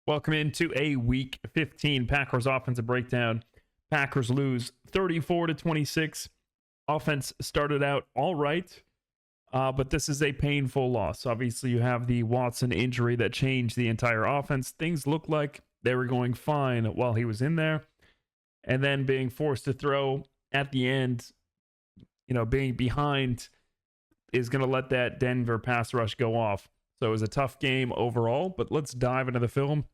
Welcome into a Week 15 Packers offensive breakdown. Packers lose 34-26. Offense started out all right, but this is a painful loss. Obviously, you have the Watson injury that changed the entire offense. Things looked like they were going fine while he was in there, and then being forced to throw at the end, being behind is going to let that Denver pass rush go off. So it was a tough game overall, but let's dive into the film,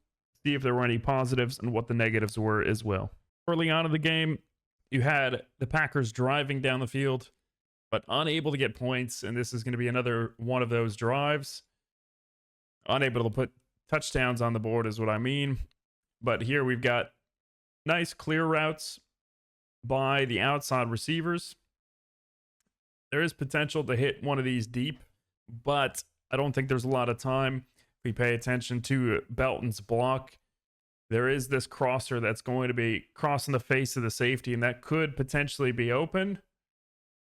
see if there were any positives and what the negatives were as well. Early on in the game, you had the Packers driving down the field, but unable to get points, and this is going to be another one of those drives. Unable to put touchdowns on the board is what I mean. But here we've got nice clear routes by the outside receivers. There is potential to hit one of these deep, but I don't think there's a lot of time. If we pay attention to Belton's block, there is this crosser that's going to be crossing the face of the safety, and that could potentially be open.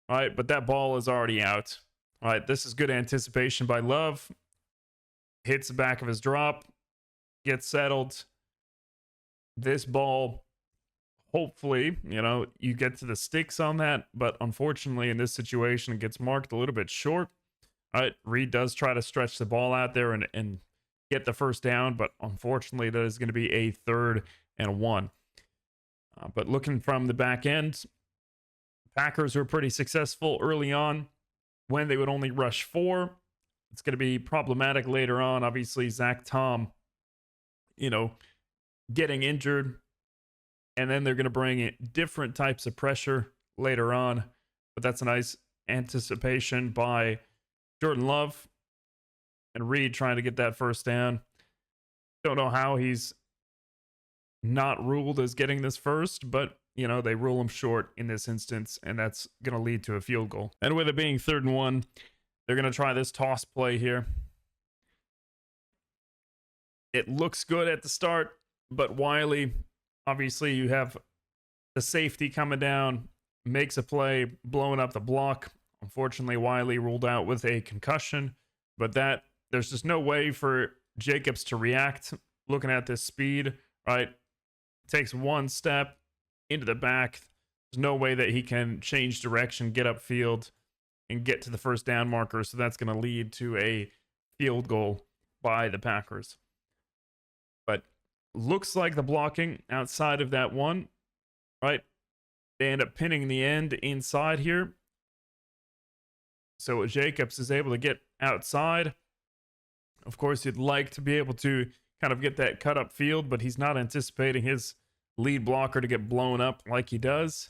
All right, but that ball is already out. All right, this is good anticipation by Love. Hits the back of his drop, gets settled. This ball, hopefully, you get to the sticks on that, but unfortunately in this situation, it gets marked a little bit short. All right, Reed does try to stretch the ball out there and get the first down, but unfortunately that is going to be a 3rd and 1. But looking from the back end, Packers were pretty successful early on when they would only rush 4. It's going to be problematic later on. Obviously, Zach Tom, getting injured, and then they're going to bring in different types of pressure later on. But that's a nice anticipation by Jordan Love and Reed trying to get that first down. Don't know how he's not ruled as getting this first, but they rule him short in this instance, and that's going to lead to a field goal. And with it being 3rd and 1, they're going to try this toss play here. It looks good at the start, but Wiley, obviously you have the safety coming down, makes a play, blowing up the block. Unfortunately, Wiley ruled out with a concussion, but there's just no way for Jacobs to react. Looking at this speed, right? Takes one step into the back. There's no way that he can change direction, get upfield, and get to the first down marker. So that's going to lead to a field goal by the Packers. But looks like the blocking outside of that one, right? They end up pinning the end inside here. So Jacobs is able to get outside. Of course, you'd like to be able to kind of get that cut up field, but he's not anticipating his lead blocker to get blown up like he does.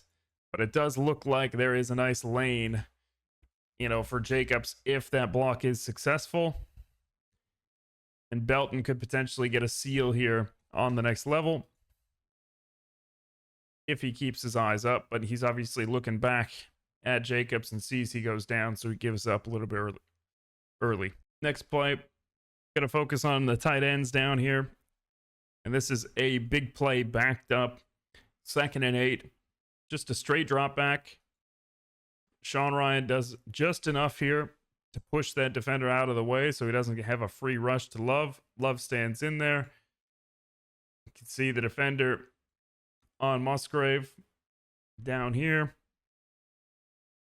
But it does look like there is a nice lane, for Jacobs if that block is successful. And Belton could potentially get a seal here on the next level if he keeps his eyes up, but he's obviously looking back at Jacobs and sees he goes down, so he gives up a little bit early. Next play, going to focus on the tight ends down here. And this is a big play backed up. 2nd and 8. Just a straight drop back. Sean Ryan does just enough here to push that defender out of the way so he doesn't have a free rush to Love. Love stands in there. You can see the defender on Musgrave down here.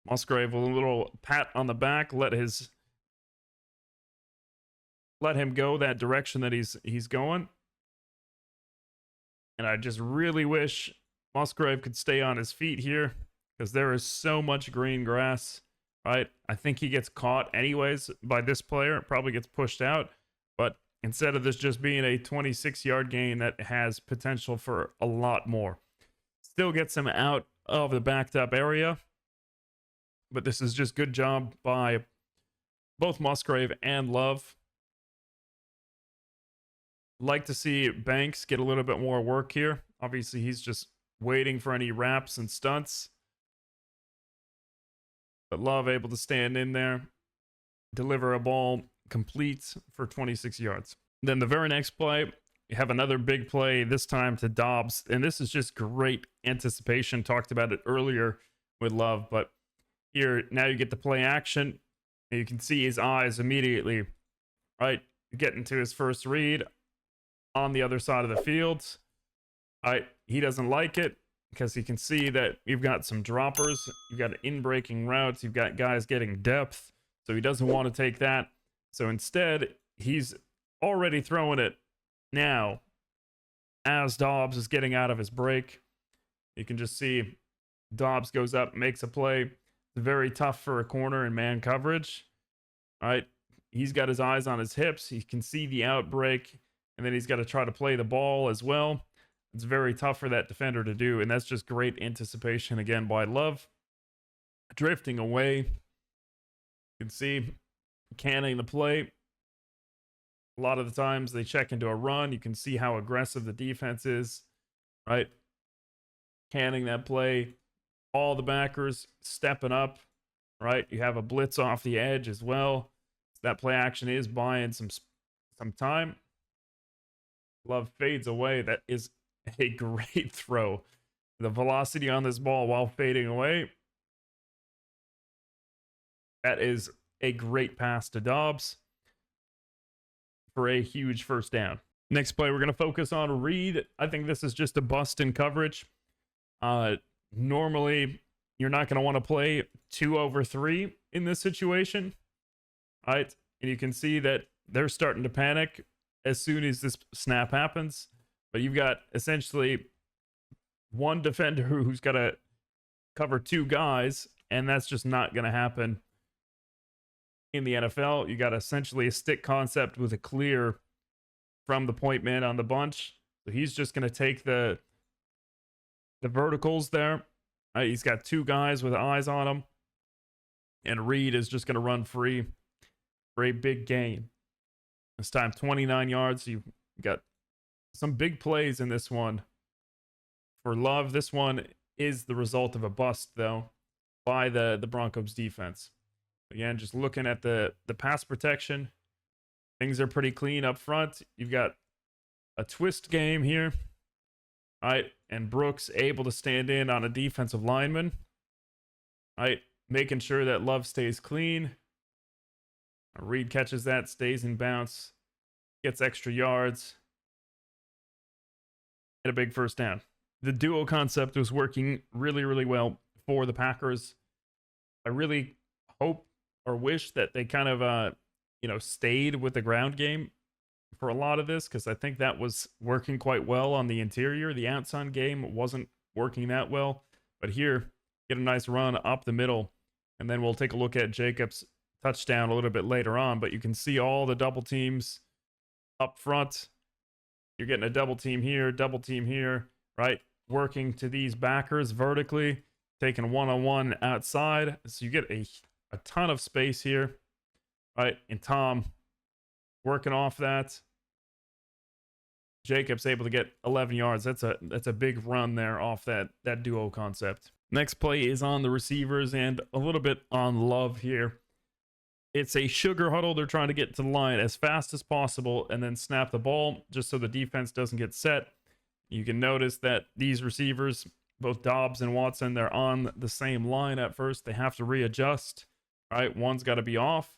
Musgrave with a little pat on the back, let him go that direction that he's going. And I just really wish Musgrave could stay on his feet here because there is so much green grass, right? I think he gets caught anyways by this player. It probably gets pushed out. But instead of this just being a 26-yard gain, that has potential for a lot more. Still gets him out of the backed up area. But this is just good job by both Musgrave and Love. Like to see Banks get a little bit more work here. Obviously, he's just waiting for any wraps and stunts. But Love able to stand in there, deliver a ball complete for 26 yards. Then the very next play, you have another big play, this time to Dobbs. And this is just great anticipation. Talked about it earlier with Love, but here, now you get the play action, and you can see his eyes immediately, right? Getting to his first read. on the other side of the field. He doesn't like it because he can see that you've got some droppers, you've got in-breaking routes, you've got guys getting depth, so he doesn't want to take that. So instead, he's already throwing it now as Dobbs is getting out of his break. You can just see Dobbs goes up, makes a play. It's very tough for a corner in man coverage. All right, he's got his eyes on his hips. He can see the outbreak, and then he's got to try to play the ball as well. It's very tough for that defender to do, and that's just great anticipation again by Love. Drifting away. You can see canning the play. A lot of the times they check into a run. You can see how aggressive the defense is, right? Canning that play. All the backers stepping up, right? You have a blitz off the edge as well. That play action is buying some time. Love fades away. That is a great throw. The velocity on this ball while fading away. That is a great pass to Dobbs for a huge first down. Next play, we're going to focus on Reed. I think this is just a bust in coverage. Normally, you're not going to want to play 2 over 3 in this situation. All right, and you can see that they're starting to panic as soon as this snap happens. But you've got essentially one defender who's got to cover 2 guys, and that's just not going to happen in the NFL. You got essentially a stick concept with a clear from the point man on the bunch. So he's just going to take the verticals there. He's got 2 guys with eyes on him, and Reed is just going to run free for a big gain. This time 29 yards. You've got some big plays in this one for Love. This one is the result of a bust, though, by the Broncos defense. Again, just looking at the pass protection, things are pretty clean up front. You've got a twist game here. All right, and Brooks able to stand in on a defensive lineman. All right, making sure that Love stays clean. Reed catches that, stays in bounce, gets extra yards. A big first down. The duo concept was working really, really well for the Packers. I really hope or wish that they kind of, stayed with the ground game for a lot of this, because I think that was working quite well on the interior. The outside game wasn't working that well, but here, get a nice run up the middle, and then we'll take a look at Jacobs' touchdown a little bit later on. But you can see all the double teams up front. You're getting a double team here, right? Working to these backers vertically, taking one-on-one outside. So you get a ton of space here, right? And Tom working off that. Jacobs able to get 11 yards. That's a big run there off that duo concept. Next play is on the receivers and a little bit on Love here. It's a sugar huddle. They're trying to get to the line as fast as possible and then snap the ball just so the defense doesn't get set. You can notice that these receivers, both Dobbs and Watson, they're on the same line at first. They have to readjust. All right, one's got to be off.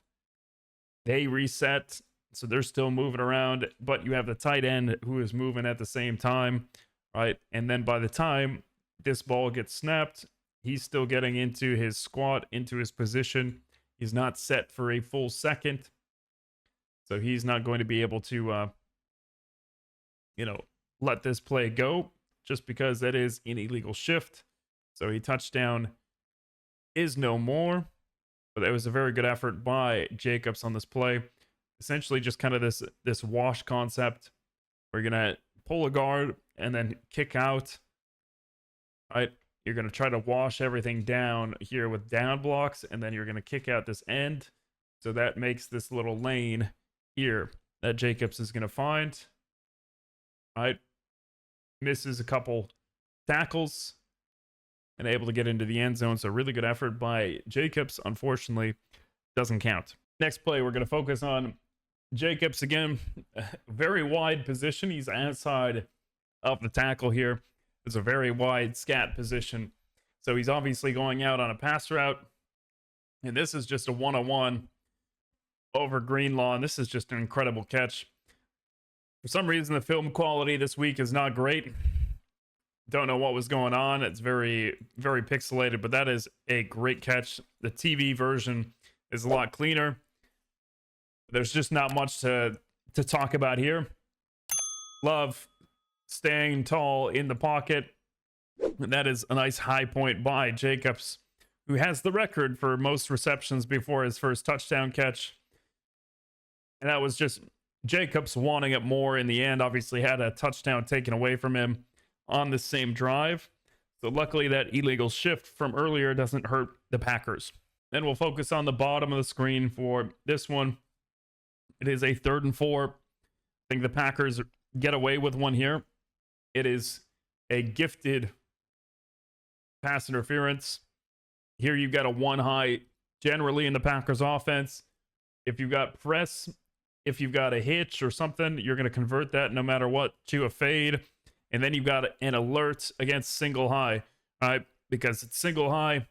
They reset, so they're still moving around, but you have the tight end who is moving at the same time, right? And then by the time this ball gets snapped, he's still getting into his squat, into his position. He's not set for a full second, so he's not going to be able to, let this play go just because that is an illegal shift. So a touchdown is no more, but it was a very good effort by Jacobs on this play. Essentially just kind of this wash concept. We're going to pull a guard and then kick out, right? You're going to try to wash everything down here with down blocks, and then you're going to kick out this end. So that makes this little lane here that Jacobs is going to find. All right. Misses a couple tackles and able to get into the end zone. So really good effort by Jacobs. Unfortunately, doesn't count. Next play, we're going to focus on Jacobs again. Very wide position. He's outside of the tackle here. It's a very wide scat position. So he's obviously going out on a pass route. And this is just a one-on-one over Greenlaw. And this is just an incredible catch For some reason, the film quality this week is not great. Don't know what was going on. It's very, very pixelated, but that is a great catch. The TV version is a lot cleaner. There's just not much to talk about here. Love staying tall in the pocket. And that is a nice high point by Jacobs, who has the record for most receptions before his first touchdown catch. And that was just Jacobs wanting it more in the end. Obviously had a touchdown taken away from him on the same drive. So luckily that illegal shift from earlier doesn't hurt the Packers. Then we'll focus on the bottom of the screen for this one. It is a 3rd and 4. I think the Packers get away with one here. It is a gifted pass interference. Here you've got a 1 high generally in the Packers offense. If you've got press, if you've got a hitch or something, you're going to convert that no matter what to a fade. And then you've got an alert against single high, right? Because it's single high.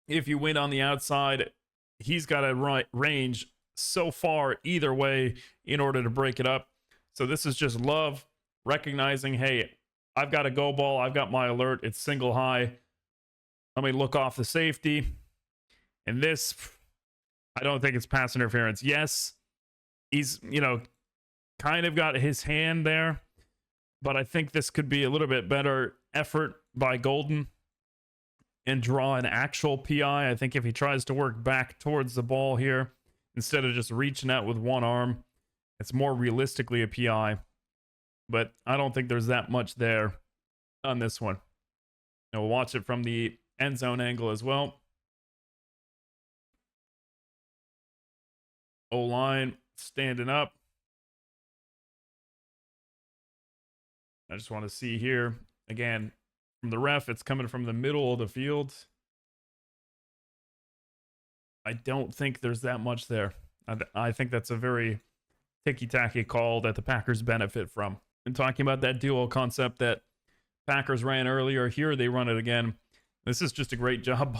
If you win on the outside, he's got a range so far either way in order to break it up. So this is just Love recognizing, hey, I've got a go ball. I've got my alert. It's single high. Let me look off the safety. And this, I don't think it's pass interference. Yes, he's, kind of got his hand there. But I think this could be a little bit better effort by Golden and draw an actual PI. I think if he tries to work back towards the ball here, instead of just reaching out with one arm, it's more realistically a PI. But I don't think there's that much there on this one. And we'll watch it from the end zone angle as well. O-line standing up. I just want to see here, again, from the ref, it's coming from the middle of the field. I don't think there's that much there. I think that's a very ticky-tacky call that the Packers benefit from. And talking about that duo concept that Packers ran earlier, here they run it again. This is just a great job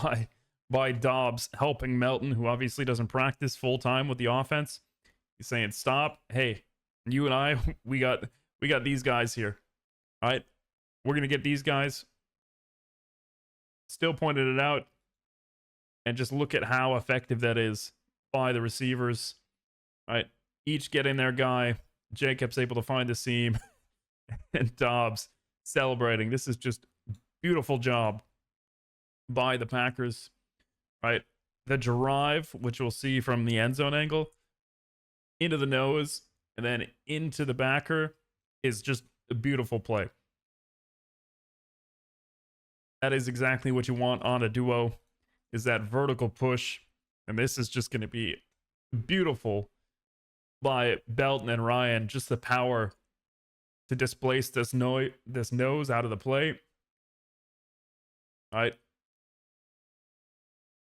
by Dobbs helping Melton, who obviously doesn't practice full-time with the offense. He's saying, stop. Hey, you and I, we got these guys here. All right, we're going to get these guys. Still pointed it out. And just look at how effective that is by the receivers. All right, each getting their guy. Jacobs able to find the seam. And Dobbs celebrating. This is just beautiful job by the Packers. All right, the drive, which we'll see from the end zone angle, into the nose and then into the backer, is just a beautiful play. That is exactly what you want on a duo, is that vertical push. And this is just going to be beautiful by Belton and Ryan. Just the power to displace this nose out of the play. All right.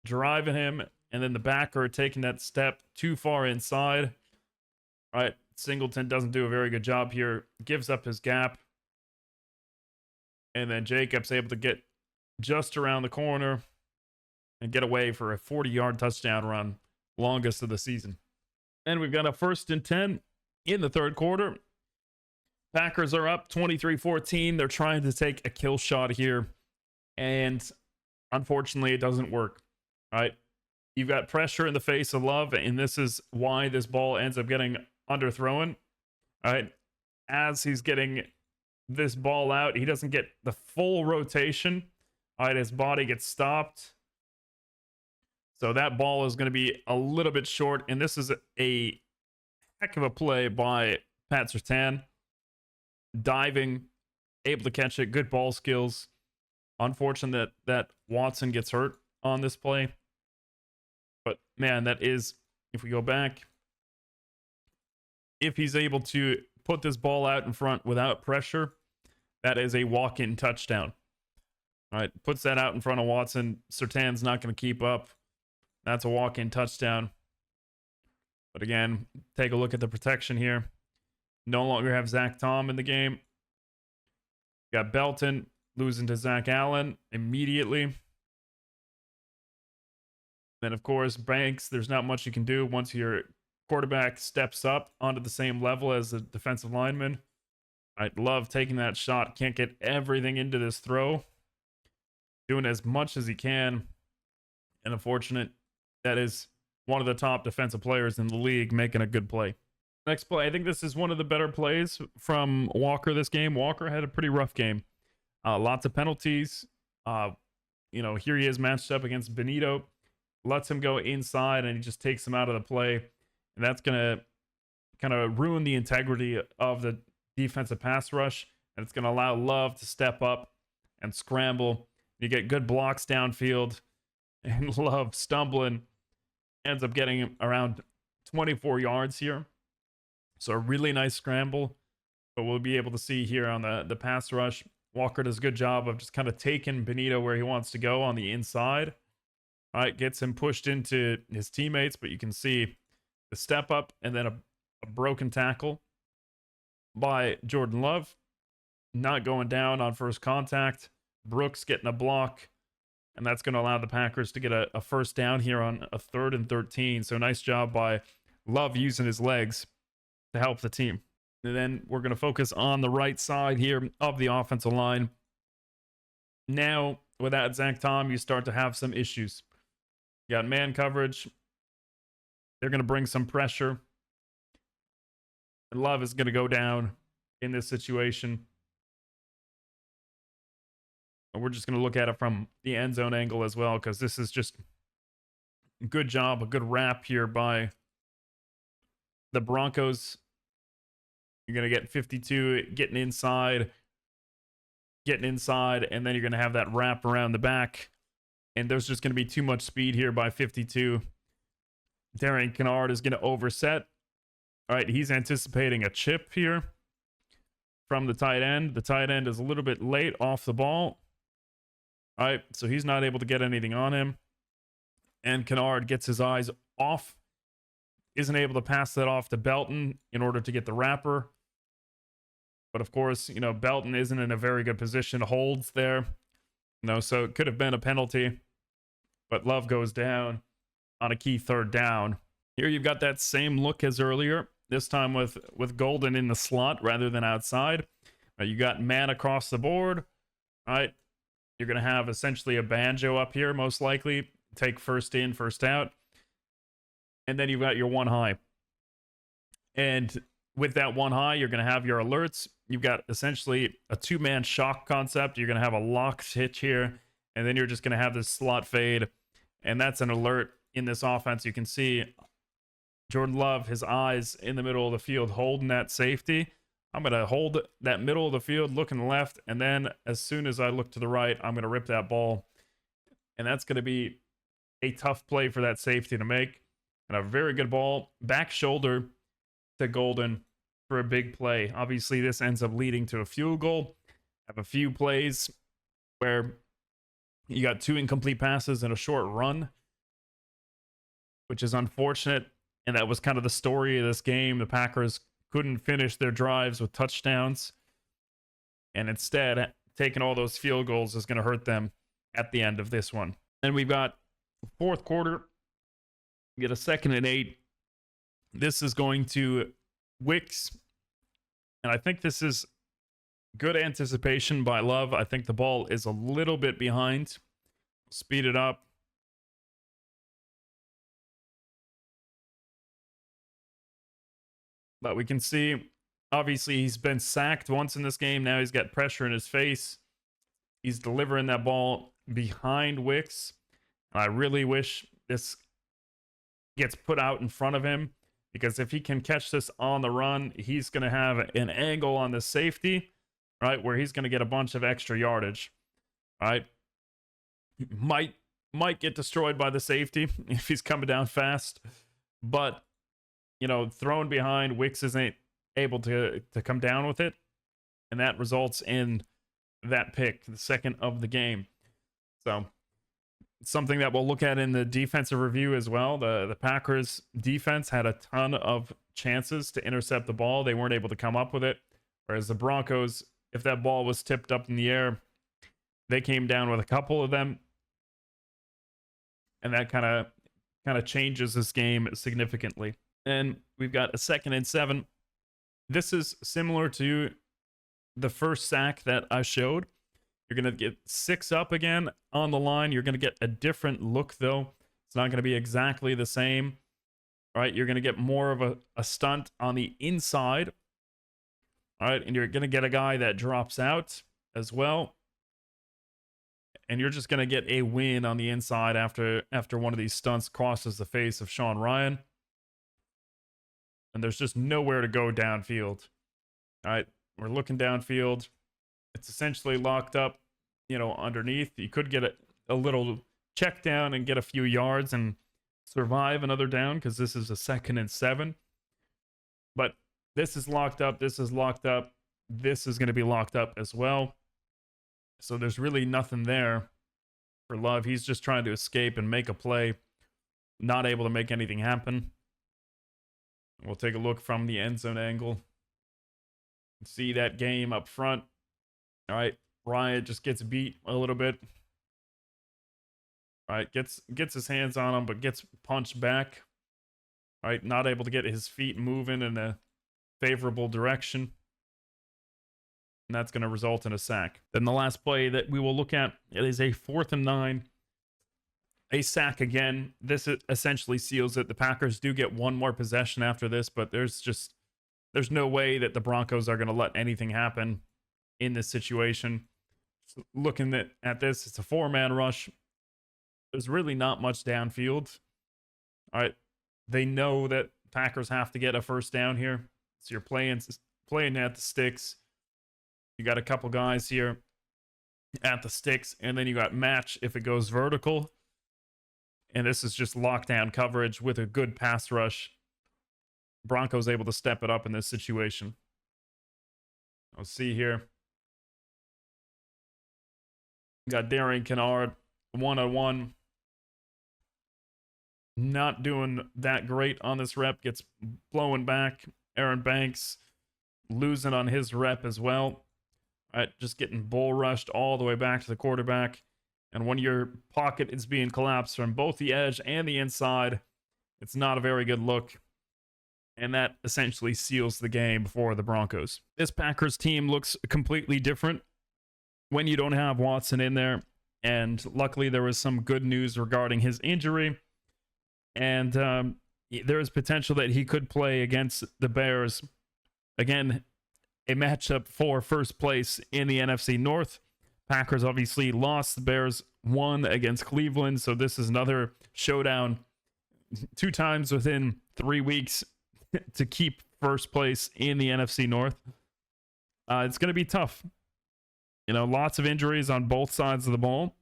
Driving him, and then the backer taking that step too far inside. All right. Singleton doesn't do a very good job here. Gives up his gap. And then Jacobs able to get just around the corner and get away for a 40-yard touchdown run. Longest of the season. And we've got a 1st and 10 in the 3rd quarter. Packers are up 23-14. They're trying to take a kill shot here. And unfortunately, it doesn't work. All right. You've got pressure in the face of Love, and this is why this ball ends up getting underthrown. All right. As he's getting this ball out, he doesn't get the full rotation. All right. His body gets stopped. So that ball is going to be a little bit short. And this is a heck of a play by Pat Surtain. Diving, able to catch it, good ball skills. Unfortunate that Watson gets hurt on this play. But man, that is, if we go back, if he's able to put this ball out in front without pressure, that is a walk-in touchdown. All right, puts that out in front of Watson. Surtain's not going to keep up. That's a walk-in touchdown. But again, take a look at the protection here. No longer have Zach Tom in the game. Got Belton losing to Zach Allen immediately. Then, of course, Banks, there's not much you can do once you're quarterback steps up onto the same level as the defensive lineman. I love taking that shot. Can't get everything into this throw. Doing as much as he can. And unfortunate, that is one of the top defensive players in the league making a good play. Next play, I think this is one of the better plays from Walker this game. Walker had a pretty rough game. Lots of penalties. Here he is matched up against Benito. Lets him go inside, and he just takes him out of the play. And that's going to kind of ruin the integrity of the defensive pass rush. And it's going to allow Love to step up and scramble. You get good blocks downfield. And Love stumbling ends up getting around 24 yards here. So a really nice scramble. But we'll be able to see here on the pass rush, Walker does a good job of just kind of taking Benito where he wants to go on the inside. All right, gets him pushed into his teammates, but you can see the step up and then a broken tackle by Jordan Love. Not going down on first contact. Brooks getting a block, and that's going to allow the Packers to get a first down here on a 3rd and 13. So nice job by Love using his legs to help the team. And then we're going to focus on the right side here of the offensive line. Now, without Zach Tom, you start to have some issues. You got man coverage. They're going to bring some pressure. And Love is going to go down in this situation. And we're just going to look at it from the end zone angle as well, because this is just a good job, a good wrap here by the Broncos. You're going to get 52 getting inside, and then you're going to have that wrap around the back. And there's just going to be too much speed here by 52. Darian Kennard is going to overset. All right, he's anticipating a chip here from the tight end. The tight end is a little bit late off the ball. All right, so he's not able to get anything on him. And Kennard gets his eyes off. Isn't able to pass that off to Belton in order to get the wrapper. But of course, Belton isn't in a very good position. Holds there. So it could have been a penalty. But Love goes down on a key 3rd down. Here you've got that same look as earlier. This time with Golden in the slot rather than outside. You got man across the board. All right. You're going to have essentially a banjo up here, most likely. Take first in, first out. And then you've got your one high. And with that one high, you're going to have your alerts. You've got essentially a 2-man shock concept. You're going to have a lock hitch here. And then you're just going to have this slot fade. And that's an alert in this offense. You can see Jordan Love, his eyes in the middle of the field, holding that safety. I'm going to hold that middle of the field, looking left. And then as soon as I look to the right, I'm going to rip that ball. And that's going to be a tough play for that safety to make. And a very good ball, back shoulder to Golden for a big play. Obviously, this ends up leading to a field goal. Have a few plays where you got 2 incomplete passes and a short run, which is unfortunate. And that was kind of the story of this game. The Packers couldn't finish their drives with touchdowns. And instead, taking all those field goals is going to hurt them at the end of this one. Then we've got 4th quarter. We get a 2nd and 8. This is going to Wicks. And I think this is good anticipation by Love. I think the ball is a little bit behind. Speed it up. But we can see, obviously, he's been sacked once in this game. Now he's got pressure in his face. He's delivering that ball behind Wicks. I really wish this gets put out in front of him, because if he can catch this on the run, he's going to have an angle on the safety, right, where he's going to get a bunch of extra yardage, right? He might get destroyed by the safety if he's coming down fast, but thrown behind, Wicks isn't able to come down with it, and that results in that pick, the 2nd of the game. So something that we'll look at in the defensive review as well. The Packers defense had a ton of chances to intercept the ball. They weren't able to come up with it. Whereas the Broncos, if that ball was tipped up in the air, they came down with a couple of them. And that kind of changes this game significantly. And we've got a 2nd and 7. This is similar to the first sack that I showed. You're going to get 6 up again on the line. You're going to get a different look, though. It's not going to be exactly the same. All right, you're going to get more of a stunt on the inside. All right, and you're going to get a guy that drops out as well. And you're just going to get a win on the inside after one of these stunts crosses the face of Sean Ryan. And there's just nowhere to go downfield. All right, we're looking downfield. It's essentially locked up, you know, underneath. You could get a little check down and get a few yards and survive another down because this is a 2nd and 7. But this is locked up. This is locked up. This is going to be locked up as well. So there's really nothing there for Love. He's just trying to escape and make a play. Not able to make anything happen. We'll take a look from the end zone angle. See that game up front. All right, Ryan just gets beat a little bit. All right, gets his hands on him, but gets punched back. All right, not able to get his feet moving in a favorable direction. And that's going to result in a sack. Then the last play that we will look at, it is a 4th and 9. A sack again. This essentially seals it. The Packers do get one more possession after this, but there's no way that the Broncos are going to let anything happen in this situation. Just looking at this, it's a 4-man rush. There's really not much downfield. All right, they know that Packers have to get a first down here, so you're playing at the sticks. You got a couple guys here at the sticks, and then you got match if it goes vertical. And this is just lockdown coverage with a good pass rush. Broncos able to step it up in this situation. I'll see here. Got Darian Kennard, 1-on-1. Not doing that great on this rep. Gets blown back. Aaron Banks losing on his rep as well. All right, just getting bull rushed all the way back to the quarterback. And when your pocket is being collapsed from both the edge and the inside, it's not a very good look. And that essentially seals the game for the Broncos. This Packers team looks completely different when you don't have Watson in there. And luckily, there was some good news regarding his injury. And there is potential that he could play against the Bears. Again, a matchup for first place in the NFC North. Packers obviously lost. The Bears won against Cleveland. So this is another showdown 2 times within 3 weeks to keep first place in the NFC North. It's going to be tough. You know, lots of injuries on both sides of the ball.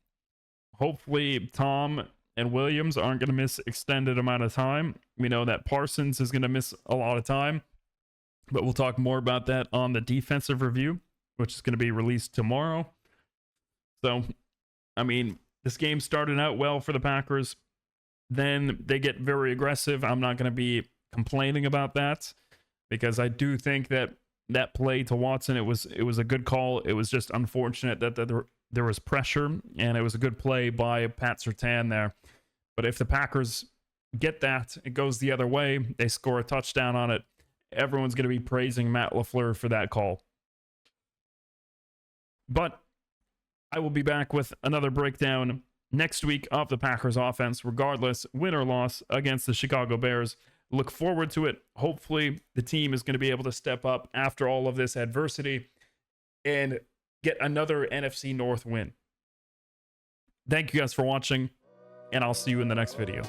Hopefully, Tom and Williams aren't going to miss extended amount of time. We know that Parsons is going to miss a lot of time. But we'll talk more about that on the defensive review, which is going to be released tomorrow. So, I mean, this game started out well for the Packers. Then they get very aggressive. I'm not going to be complaining about that because I do think that that play to Watson, it was a good call. It was just unfortunate that there was pressure, and it was a good play by Pat Surtain there. But if the Packers get that, it goes the other way, they score a touchdown on it, everyone's going to be praising Matt LaFleur for that call. But I will be back with another breakdown next week of the Packers offense, regardless, win or loss against the Chicago Bears. Look forward to it. Hopefully, the team is going to be able to step up after all of this adversity and get another NFC North win. Thank you guys for watching, and I'll see you in the next video.